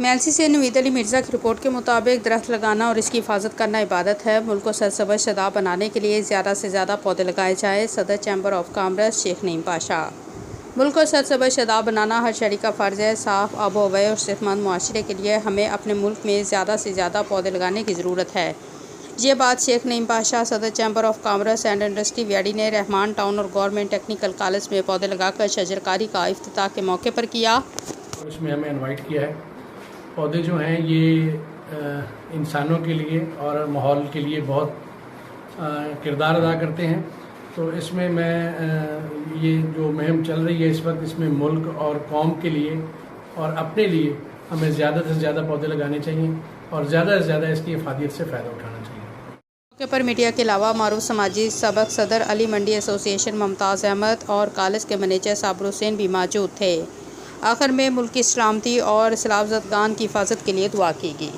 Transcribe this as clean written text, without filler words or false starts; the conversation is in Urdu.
میلسی سے نوید علی مرزا کی رپورٹ کے مطابق درخت لگانا اور اس کی حفاظت کرنا عبادت ہے۔ ملک کو سرسبز شدہ بنانے کے لیے زیادہ سے زیادہ پودے لگائے جائیں۔ صدر چیمبر آف کامرس شیخ نعیم پاشا۔ ملک کو سرسبز شدہ بنانا ہر شہری کا فرض ہے۔ صاف آب و ہوا اور صحت مند معاشرے کے لیے ہمیں اپنے ملک میں زیادہ سے زیادہ پودے لگانے کی ضرورت ہے۔ یہ بات شیخ نعیم پاشا، صدر chamber of commerce and industry Vehari نے رحمان ٹاؤن اور گورنمنٹ ٹیکنیکل کالج میں پودے لگا کر شجرکاری کا افتتاح کے موقع پر کیا۔ اس میں ہمیں انوائٹ کیا ہے۔ پودے جو ہیں یہ انسانوں کے لیے اور ماحول کے لیے بہت کردار ادا کرتے ہیں، تو اس میں یہ جو مہم چل رہی ہے اس وقت، اس میں ملک اور قوم کے لیے اور اپنے لیے ہمیں زیادہ سے زیادہ پودے لگانے چاہیے اور زیادہ سے زیادہ اس کی افادیت سے فائدہ اٹھانا چاہیے۔ موقع پر میڈیا کے علاوہ معروف سماجی سابق صدر علی منڈی ایسوسی ایشن ممتاز احمد اور کالج کے منیجر صابر حسین بھی موجود تھے۔ آخر میں ملک کی سلامتی اور سیلاب زدگان کی حفاظت کے لیے دعا کی گئی۔